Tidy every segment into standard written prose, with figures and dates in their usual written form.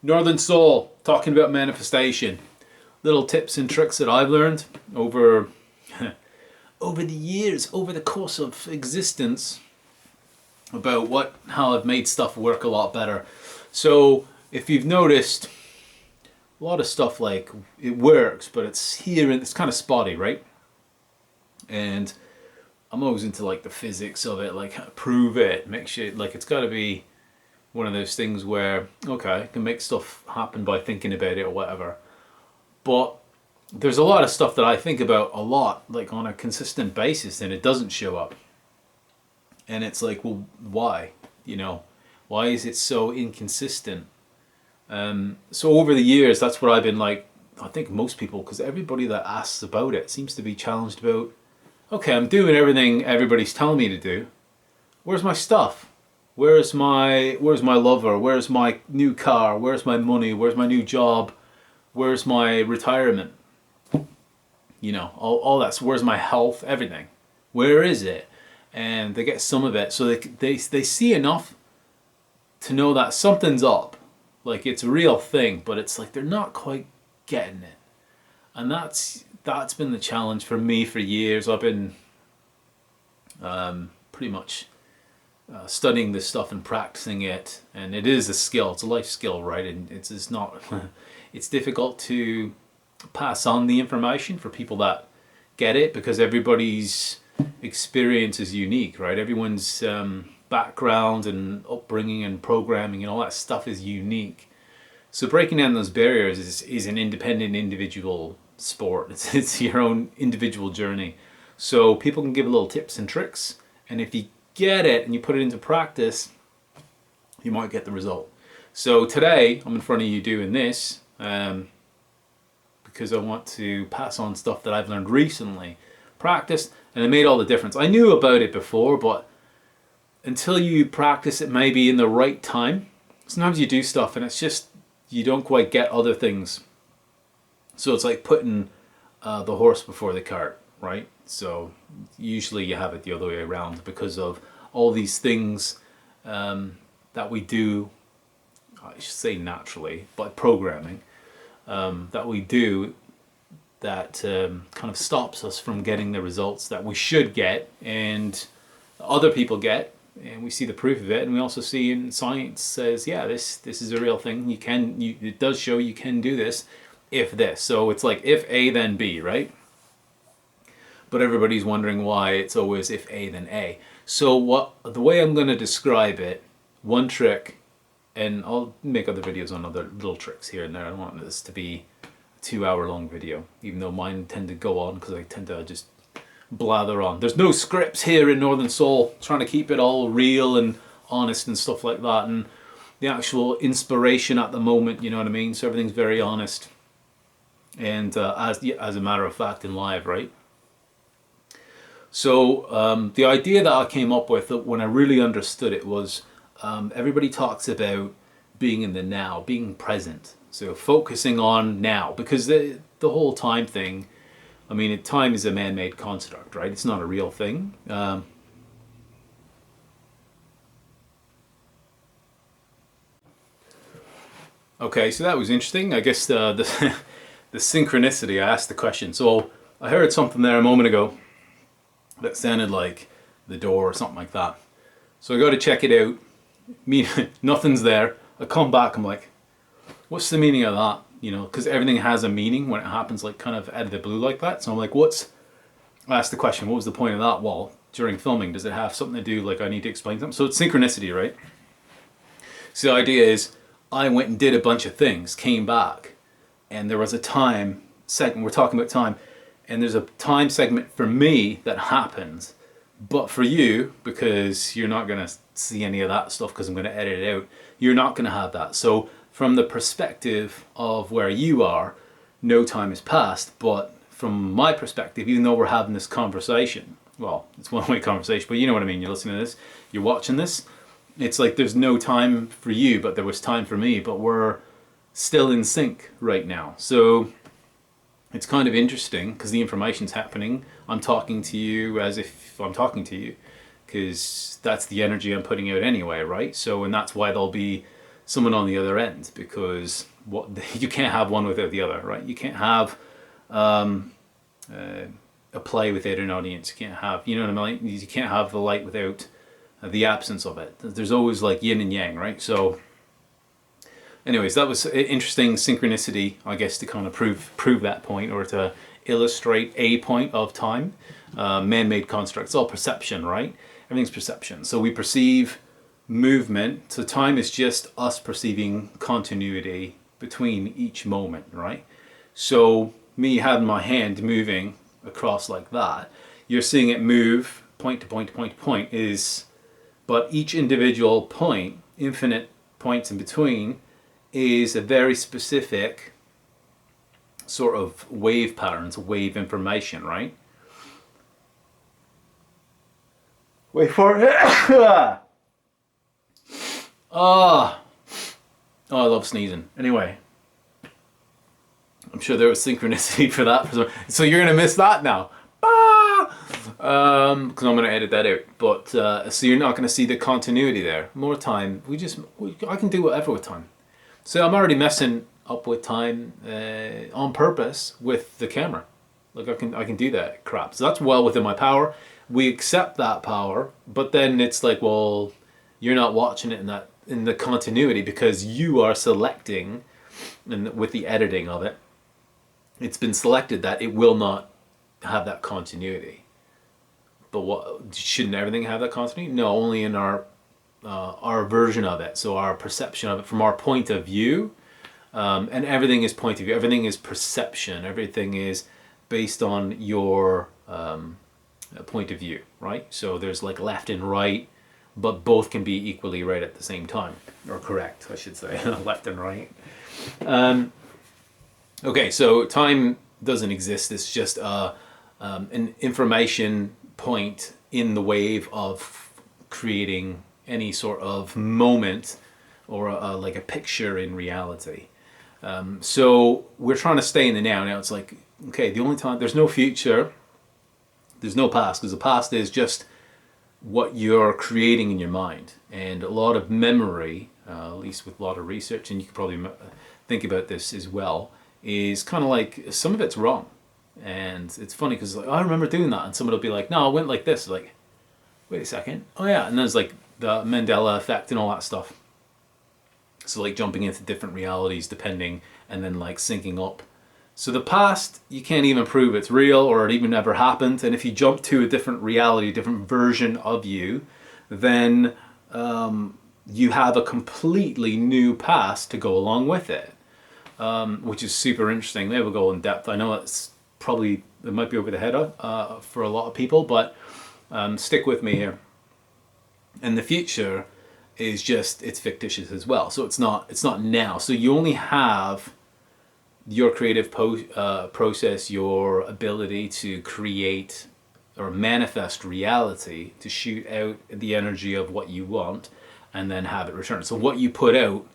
Northern Soul, talking about manifestation. Little tips and tricks that I've learned over over the years, over the course of existence, about how I've made stuff work a lot better. So if you've noticed, a lot of stuff, like, it works, but it's here and it's kind of spotty, right? And I'm always into like the physics of it, like prove it, make sure, like, it's got to be one of those things where, okay, I can make stuff happen by thinking about it or whatever. But there's a lot of stuff that I think about a lot, like on a consistent basis, and it doesn't show up. And it's like, well, why? Why is it so inconsistent? So over the years, that's what I've been like, I think most people, because everybody that asks about it seems to be challenged about, okay, I'm doing everything everybody's telling me to do. Where's my stuff? Where's my lover? Where's my new car? Where's my money? Where's my new job? Where's my retirement? All that's, where's my health? Everything. Where is it? And they get some of it, so they see enough to know that something's up, like it's a real thing, but it's like they're not quite getting it. And that's been the challenge for me for years. I've been pretty much studying this stuff and practicing it, and it is a skill. It's a life skill, right? And it's not it's difficult to pass on the information for people that get it, because everybody's experience is unique, right? Everyone's background and upbringing and programming and all that stuff is unique. So breaking down those barriers is an independent individual sport. It's your own individual journey. So people can give little tips and tricks, and if you get it and you put it into practice, you might get the result. So today I'm in front of you doing this because I want to pass on stuff that I've learned recently, practiced, and it made all the difference. I knew about it before, but until you practice it maybe in the right time, sometimes you do stuff and it's just, you don't quite get other things. So it's like putting the horse before the cart, right? So usually you have it the other way around, because of all these things that we do, I should say naturally, by programming, that we do, that kind of stops us from getting the results that we should get and other people get, and we see the proof of it, and we also see in science says, yeah, this is a real thing. It does show you can do this if this. So it's like if A then B, right? But everybody's wondering why it's always if A then A. So the way I'm going to describe it, one trick, and I'll make other videos on other little tricks here and there. I don't want this to be a 2-hour long video, even though mine tend to go on because I tend to just blather on. There's no scripts here in Northern Soul, trying to keep it all real and honest and stuff like that, and the actual inspiration at the moment, you know what I mean? So everything's very honest, and as a matter of fact in live, right? So the idea that I came up with when I really understood it was, everybody talks about being in the now, being present. So focusing on now, because the whole time thing, I mean, time is a man-made construct, right? It's not a real thing. Okay, so that was interesting. I guess the synchronicity, I asked the question. So I heard something there a moment ago that sounded like the door or something like that. So I go to check it out. Nothing's there. I come back, I'm like, what's the meaning of that? Because everything has a meaning when it happens, like kind of out of the blue like that. So I'm like, I asked the question, what was the point of that? Well, during filming, does it have something to do, like I need to explain something? So it's synchronicity, right? So the idea is, I went and did a bunch of things, came back, and there was a time segment, we're talking about time, and there's a time segment for me that happens, but for you, because you're not going to see any of that stuff because I'm going to edit it out, you're not going to have that. So from the perspective of where you are, no time has passed, but from my perspective, even though we're having this conversation, well, it's one-way conversation, but you know what I mean, you're listening to this, you're watching this, it's like there's no time for you, but there was time for me, but we're still in sync right now. So it's kind of interesting because the information's happening. I'm talking to you as if I'm talking to you, because that's the energy I'm putting out anyway, right? So, and that's why there'll be someone on the other end, because what you can't have one without the other, right? You can't have a play without an audience. You can't have, you know what I mean? You can't have the light without the absence of it. There's always like yin and yang, right? So anyways, that was interesting synchronicity, I guess, to kind of prove that point, or to illustrate a point of time. Man-made construct. It's all perception, right? Everything's perception. So we perceive movement. So time is just us perceiving continuity between each moment, right? So me having my hand moving across like that, you're seeing it move point to point to point to point, but each individual point, infinite points in between, is a very specific sort of wave patterns, wave information, right? Wait for it. Oh, I love sneezing. Anyway, I'm sure there was synchronicity for that. So you're gonna miss that now. Because I'm gonna edit that out. But so you're not gonna see the continuity there. More time. I can do whatever with time. So I'm already messing up with time on purpose with the camera. Like I can do that crap. So that's well within my power. We accept that power, but then it's like, well, you're not watching it in the continuity because you are selecting, and with the editing of it, it's been selected that it will not have that continuity. But what, shouldn't everything have that continuity? No, only in our version of it. So our perception of it from our point of view, and everything is point of view. Everything is perception. Everything is based on your point of view, right? So there's like left and right, but both can be equally right at the same time, or correct, I should say, left and right. Okay, so time doesn't exist. It's just an information point in the wave of creating any sort of moment or like a picture in reality. So we're trying to stay in the now. Now it's like, okay, the only time, there's no future, there's no past, because the past is just what you're creating in your mind. And a lot of memory, at least with a lot of research, and you can probably think about this as well, is kind of like, some of it's wrong. And it's funny because like, oh, I remember doing that, and someone will be like, no, I went like this. Like, wait a second. Oh yeah, and there's like the Mandela effect and all that stuff. So like jumping into different realities depending, and then like syncing up. So the past, you can't even prove it's real or it even ever happened. And if you jump to a different reality, a different version of you, then you have a completely new past to go along with it, which is super interesting. Maybe we'll go in depth. I know it's probably, it might be over the head for a lot of people, but stick with me here. And the future is just, it's fictitious as well. So it's not now. So you only have your creative process, your ability to create or manifest reality, to shoot out the energy of what you want and then have it return. So what you put out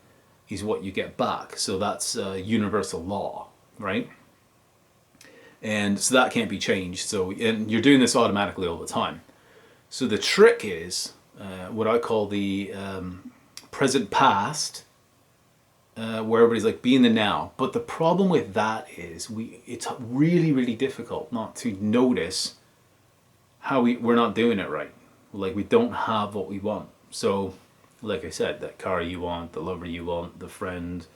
is what you get back. So that's a universal law, right? And so that can't be changed. So, and you're doing this automatically all the time. So the trick is what I call the present past, where everybody's like, be in the now. But the problem with that is it's really, really difficult not to notice how we're not doing it right. Like we don't have what we want. So like I said, that car you want, the lover you want, the friend,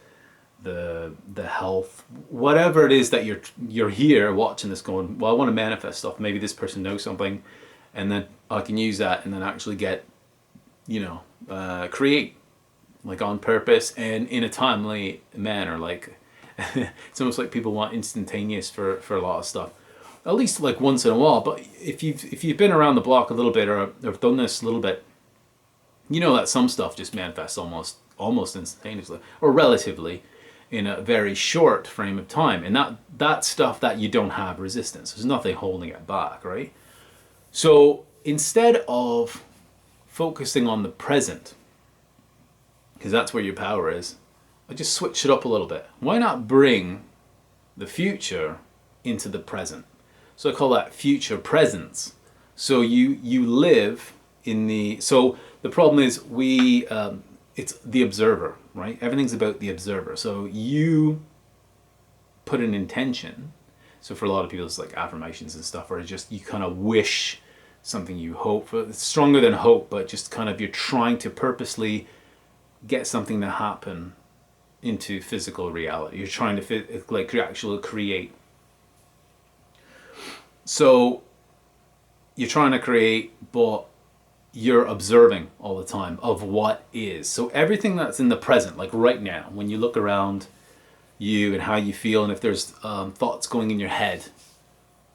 the health, whatever it is that you're here watching this going, well, I want to manifest stuff. Maybe this person knows something, and then I can use that and then actually get, create, like on purpose and in a timely manner. Like it's almost like people want instantaneous for a lot of stuff, at least like once in a while. But if you've been around the block a little bit or have done this a little bit, you know that some stuff just manifests almost instantaneously or relatively in a very short frame of time. And that stuff that you don't have resistance, there's nothing holding it back, right? So instead of focusing on the present, because that's where your power is, I just switch it up a little bit. Why not bring the future into the present? So I call that future presence. So you live in the, so the problem is it's the observer, right? Everything's about the observer. So you put an intention. So for a lot of people, it's like affirmations and stuff, or just you kind of wish something, you hope for. It's stronger than hope, but just kind of you're trying to purposely get something to happen into physical reality. You're trying to actually create. So you're trying to create, but you're observing all the time of what is. So everything that's in the present, like right now, when you look around you and how you feel, and if there's thoughts going in your head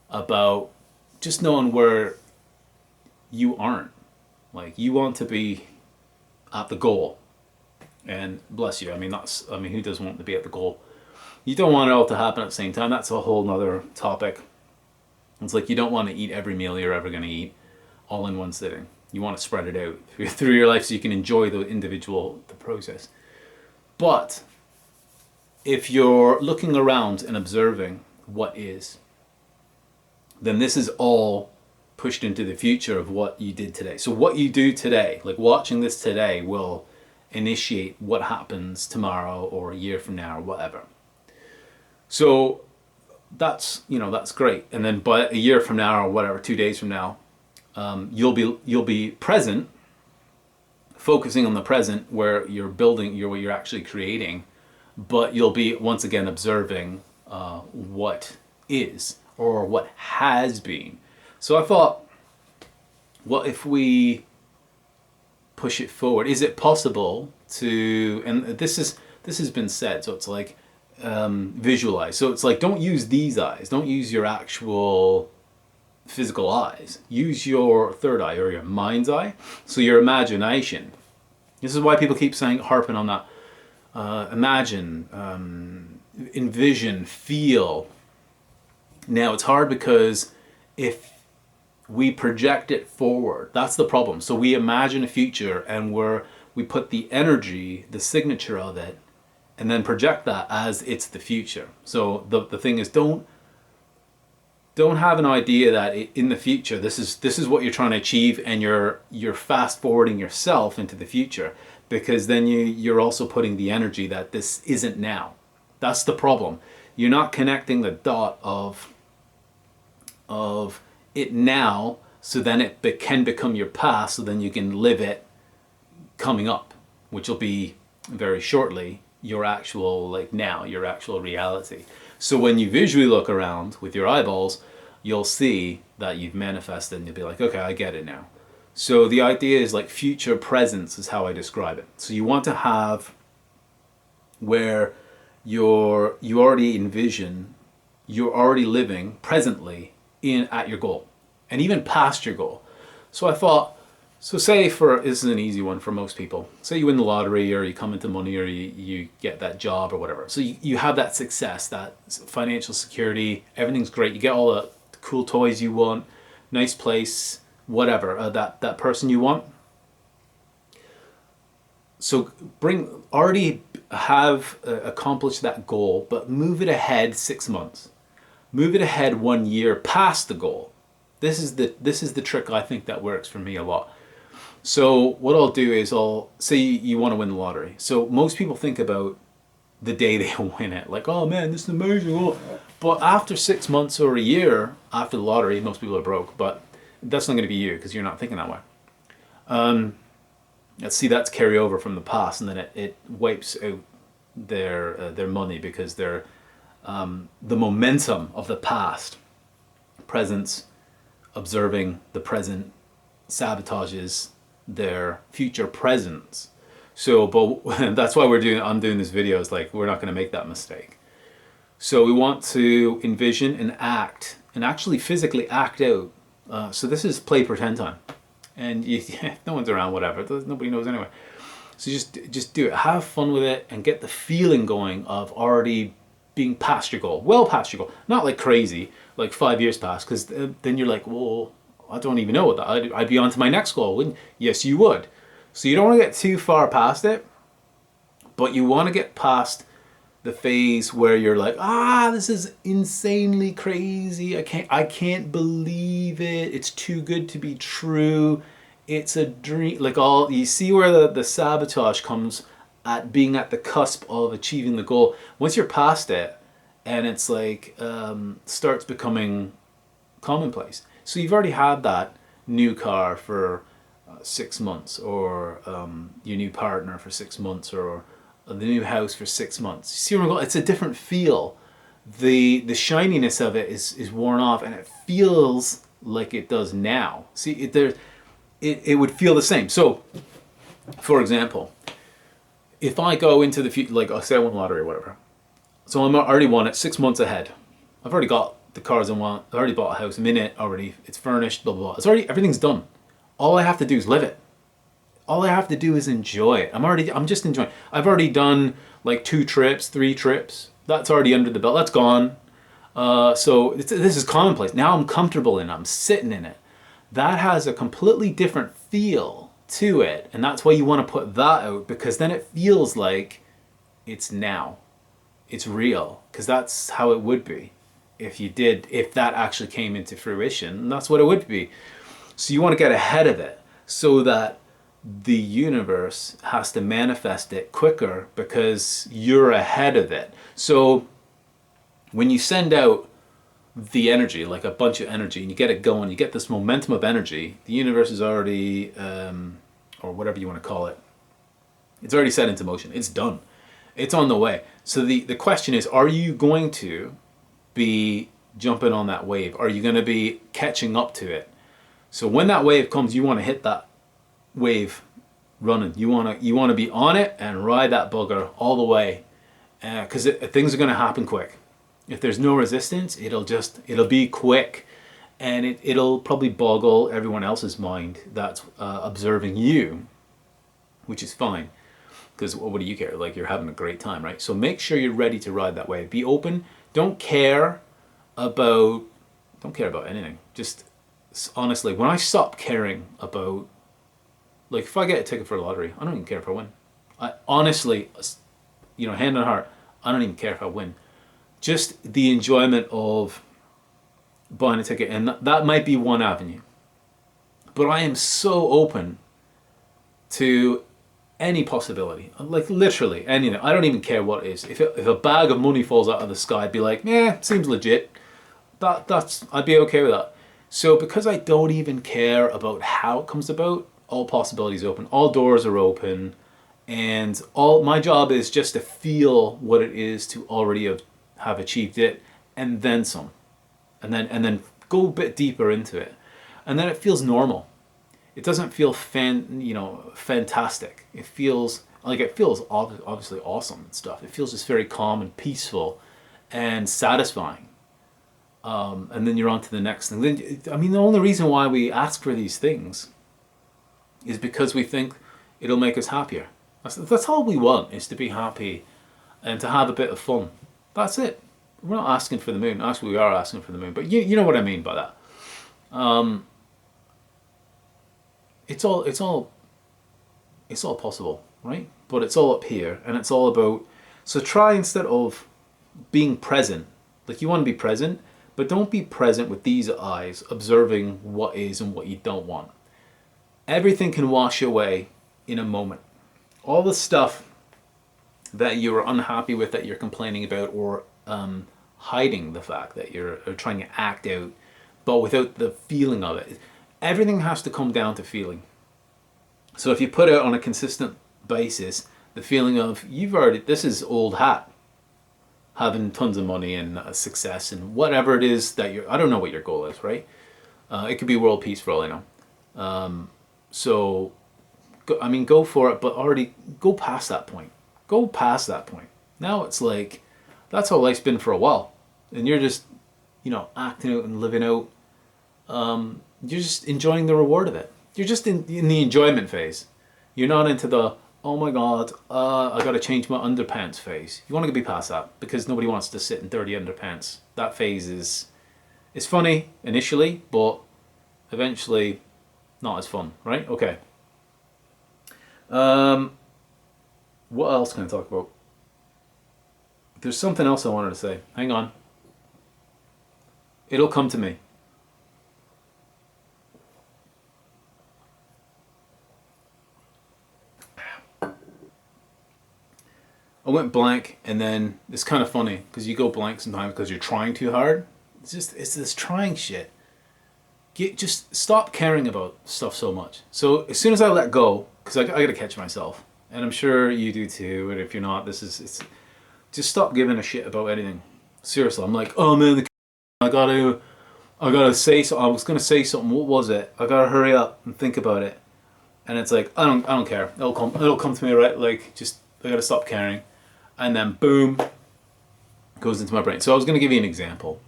about just knowing where you aren't, like you want to be at the goal, and bless you. I mean, who doesn't want to be at the goal? You don't want it all to happen at the same time. That's a whole nother topic. It's like you don't want to eat every meal you're ever going to eat all in one sitting. You want to spread it out through your life so you can enjoy the process. But if you're looking around and observing what is, then this is all pushed into the future of what you did today. So what you do today, like watching this today, will initiate what happens tomorrow or a year from now or whatever. So that's great. And then by a year from now or whatever, 2 days from now, you'll be present, focusing on the present where you're building, what you're actually creating, but you'll be once again observing what is or what has been. So I thought, what if we push it forward? Is it possible to, and this has been said, so it's like visualize. So it's like, don't use these eyes, don't use your actual physical eyes, use your third eye or your mind's eye, so your imagination. This is why people keep harping on that. Imagine, envision, feel. Now it's hard because if we project it forward, that's the problem. So we imagine a future and we put the energy, the signature of it, and then project that as it's the future. So the thing is, don't have an idea that in the future this is what you're trying to achieve, and you're fast forwarding yourself into the future, because then you're also putting the energy that this isn't now. That's the problem. You're not connecting the dot of it now, so then it can become your past, so then you can live it coming up, which will be very shortly your actual your actual reality. So when you visually look around with your eyeballs, you'll see that you've manifested, and you'll be like, okay, I get it now. So the idea is like future presence is how I describe it. So you want to have where you already envision, you're already living presently at your goal, and even past your goal. So I thought, say this is an easy one for most people. Say you win the lottery, or you come into money, or you get that job or whatever. So you have that success, that financial security, everything's great. You get all the cool toys you want, nice place, whatever, that person you want. So already have accomplished that goal, but move it ahead 6 months. Move it ahead 1 year past the goal. This is the trick I think that works for me a lot. So what I'll do is I'll say you want to win the lottery. So most people think about the day they win it, like, oh man, this is amazing. Oh. But after 6 months or a year after the lottery, most people are broke. But that's not going to be you, because you're not thinking that way. Let's see, that's carryover from the past, and then it wipes out their money, because they're the momentum of the past, presence, observing the present, sabotages their future presence. So, but that's why I'm doing this video. Is like, we're not going to make that mistake. So we want to envision and act, and actually physically act out. So this is play pretend time, and no one's around, whatever. Nobody knows anyway. So just do it. Have fun with it, and get the feeling going of already being past your goal, well past your goal. Not like crazy, like 5 years past, because then you're like, well, I don't even know what that. I'd be on to my next goal, wouldn't you? Yes, you would. So you don't want to get too far past it, but you want to get past the phase where you're like, this is insanely crazy. I can't believe it. It's too good to be true. it's a dream. Like, all you see where the sabotage comes at being at the cusp of achieving the goal. Once you're past it, and it's like starts becoming commonplace. So you've already had that new car for 6 months, or your new partner for 6 months, or the new house for 6 months. You see where I'm going? It's a different feel. The shininess of it is worn off, and it feels like it does now. See, it would feel the same. So, for example, if I go into the future, like, I'll say I won lottery or whatever, so I'm already won it 6 months ahead. I've already got the cars I want. I've already bought a house. I'm in it already. It's furnished. Blah blah blah. It's already, everything's done. All I have to do is live it. All I have to do is enjoy it. I'm just enjoying. I've already done like 2 trips, 3 trips. That's already under the belt. That's gone. So this is commonplace. Now I'm comfortable in it. I'm sitting in it. That has a completely different feel to it, and that's why you want to put that out, because then it feels like it's now. It's real, because that's how it would be if that actually came into fruition. And that's what it would be. So you want to get ahead of it so that the universe has to manifest it quicker because you're ahead of it. So when you send out the energy, like a bunch of energy, and you get it going, you get this momentum of energy, the universe is already, or whatever you want to call it, it's already set into motion. It's done. It's on the way. So the question is, are you going to be jumping on that wave? Are you going to be catching up to it? So when that wave comes, you want to hit that wave running. You want to be on it and ride that bugger all the way, because things are going to happen quick. If there's no resistance, it'll be quick, and it'll probably boggle everyone else's mind that's observing you, which is fine, because what do you care? Like, you're having a great time, right? So make sure you're ready to ride that wave. Be open. Don't care about anything. Just honestly, when I stop caring about, like, if I get a ticket for a lottery, I don't even care if I win. I honestly, hand on heart, I don't even care if I win. Just the enjoyment of buying a ticket, and that might be one avenue. But I am so open to any possibility, like literally anything. I don't even care what it is. If a bag of money falls out of the sky, I'd be like, seems legit. I'd be okay with that. So because I don't even care about how it comes about, all possibilities open, all doors are open, and all my job is just to feel what it is to already have achieved it, and then some, and then go a bit deeper into it, and then it feels normal. It doesn't feel fantastic. It feels obviously awesome and stuff. It feels just very calm and peaceful and satisfying. And then you're on to the next thing. The only reason why we ask for these things is because we think it'll make us happier. That's all we want, is to be happy and to have a bit of fun. That's it. We're not asking for the moon. Actually, we are asking for the moon, but you know what I mean by that. It's all possible, right? But it's all up here, and it's all about. So try, instead of being present, like, you want to be present, but don't be present with these eyes, observing what is and what you don't want. Everything can wash away in a moment. All the stuff that you're unhappy with, that you're complaining about, or hiding the fact that you're trying to act out, but without the feeling of it. Everything has to come down to feeling. So if you put out on a consistent basis the feeling of, this is old hat, having tons of money and success and whatever it is that I don't know what your goal is, right? It could be world peace for all I know. So, go for it, but already go past that point. Go past that point. Now it's like, that's how life's been for a while. And you're just, acting out and living out. You're just enjoying the reward of it. You're just in the enjoyment phase. You're not into the, oh my God, I gotta change my underpants phase. You want to be past that, because nobody wants to sit in dirty underpants. That phase is funny initially, but eventually not as fun, right? Okay. What else can I talk about? There's something else I wanted to say. Hang on. It'll come to me. went blank, and then it's kind of funny because you go blank sometimes because you're trying too hard. It's this trying shit. Just stop caring about stuff so much. So as soon as I let go, because I got to catch myself, and I'm sure you do too. And if you're not, it's just stop giving a shit about anything. Seriously, I'm like, oh man, I gotta say so. I was gonna say something. What was it? I gotta hurry up and think about it. And it's like I don't care. It'll come to me, right? Like just I gotta stop caring, and then boom, goes into my brain. So I was gonna give you an example.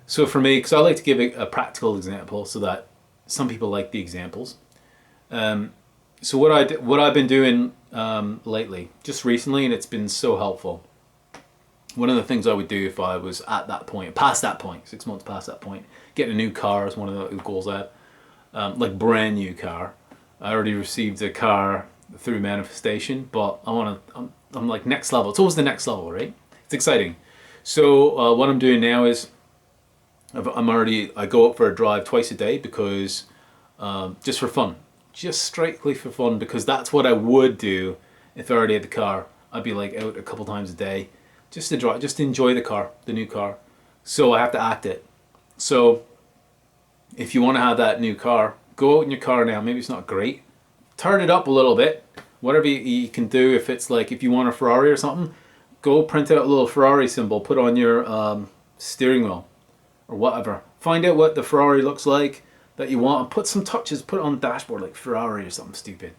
So for me, because I like to give a practical example, so that some people like the examples. So what I've been doing lately, just recently, and it's been so helpful. One of the things I would do if I was at that point, past that point, 6 months past that point, getting a new car is one of the goals I have. Like brand new car. I already received a car through manifestation, but I'm like next level. It's always the next level, right? It's exciting. So what I'm doing now is I go out for a drive twice a day because just for fun, just strictly for fun, because that's what I would do if I already had the car. I'd be like out a couple times a day just to drive, just to enjoy the car, the new car. So I have to act it. So if you want to have that new car, go out in your car now. Maybe it's not great. Turn it up a little bit. Whatever you can do. If it's like if you want a Ferrari or something, go print out a little Ferrari symbol, put on your steering wheel or whatever. Find out what the Ferrari looks like that you want and put some touches, put it on the dashboard like Ferrari or something stupid.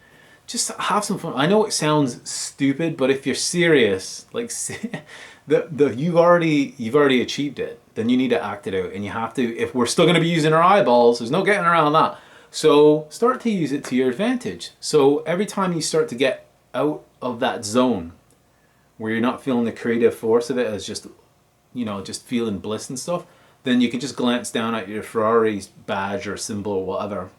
Just have some fun. I know it sounds stupid, but if you're serious, like you've already achieved it, then you need to act it out, and you have to. If we're still going to be using our eyeballs, there's no getting around that. So start to use it to your advantage. So every time you start to get out of that zone where you're not feeling the creative force of it as just, just feeling bliss and stuff, then you can just glance down at your Ferrari's badge or symbol or whatever,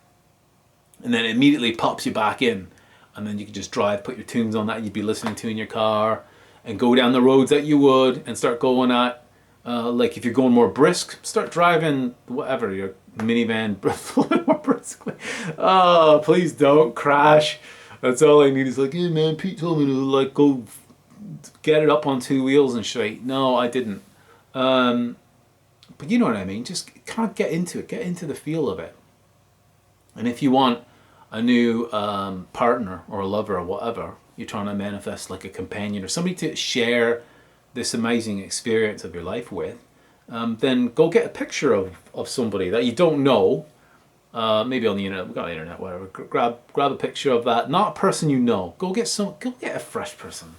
and then it immediately pops you back in. And then you can just drive, put your tunes on that you'd be listening to in your car, and go down the roads that you would, and start going at, like if you're going more brisk, start driving whatever, your minivan more briskly. Oh, please don't crash. That's all I need is like, hey man, Pete told me to like go get it up on two wheels and shit. No, I didn't. But you know what I mean? Just kind of get into it, get into the feel of it. And if you want a new partner or a lover or whatever, you're trying to manifest like a companion or somebody to share this amazing experience of your life with, then go get a picture of somebody that you don't know, maybe on the internet. We got the internet, whatever. Grab a picture of that, not a person you know. Go get a fresh person,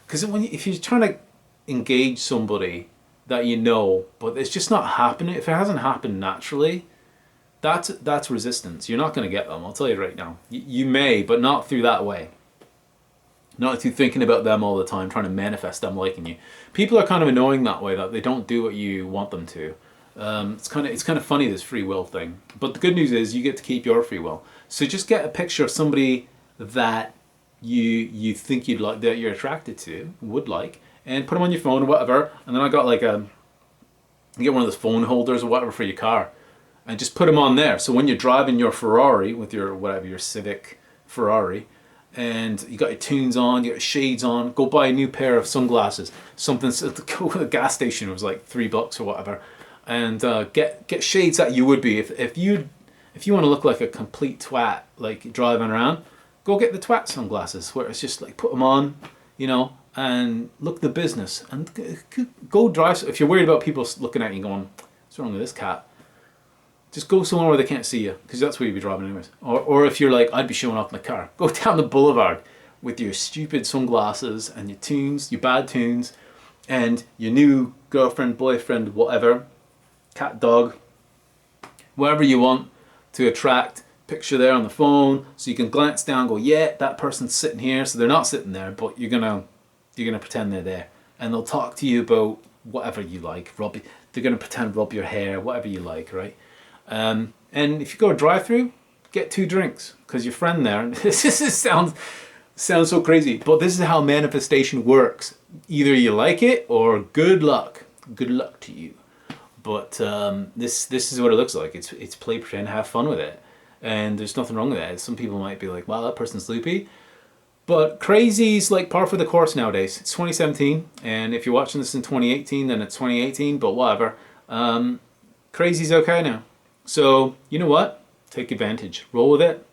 because if you're trying to engage somebody that you know, but it's just not happening. If it hasn't happened naturally, that's resistance. You're not going to get them. I'll tell you right now. You may, but not through that way. Not through thinking about them all the time, trying to manifest them liking you. People are kind of annoying that way, that they don't do what you want them to. It's kind of funny, this free will thing. But the good news is you get to keep your free will. So just get a picture of somebody that you think you'd like, that you're attracted to, would like, and put them on your phone or whatever. And then I got like you get one of those phone holders or whatever for your car. And just put them on there. So when you're driving your Ferrari with your Civic Ferrari, and you got your tunes on, you got your shades on, go buy a new pair of sunglasses. Something, go to the gas station, it was like $3 or whatever, and get shades that you would be if you want to look like a complete twat, like driving around. Go get the twat sunglasses where it's just like put them on, and look the business, and go drive. If you're worried about people looking at you going, what's wrong with this cat? Just go somewhere where they can't see you, because that's where you'd be driving anyways. Or if you're like, I'd be showing off my car, go down the boulevard with your stupid sunglasses and your tunes, your bad tunes, and your new girlfriend, boyfriend, whatever, cat, dog, whatever you want to attract. Picture there on the phone, so you can glance down and go, yeah, that person's sitting here. So they're not sitting there, but you're gonna pretend they're there, and they'll talk to you about whatever you like. They're gonna pretend rub your hair, whatever you like, right? And if you go drive-through, get 2 drinks, because your friend there. This sounds so crazy, but this is how manifestation works. Either you like it or good luck. Good luck to you. But this is what it looks like. It's play, pretend, have fun with it, and there's nothing wrong with that. Some people might be like, "Wow, that person's loopy," But crazy's like par for the course nowadays. It's 2017, and if you're watching this in 2018, then it's 2018, but whatever. Crazy's okay now. So, you know what? Take advantage. Roll with it.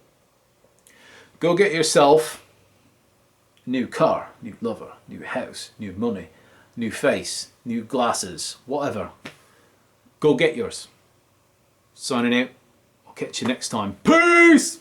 Go get yourself a new car, new lover, new house, new money, new face, new glasses, whatever. Go get yours. Signing out. I'll catch you next time. Peace!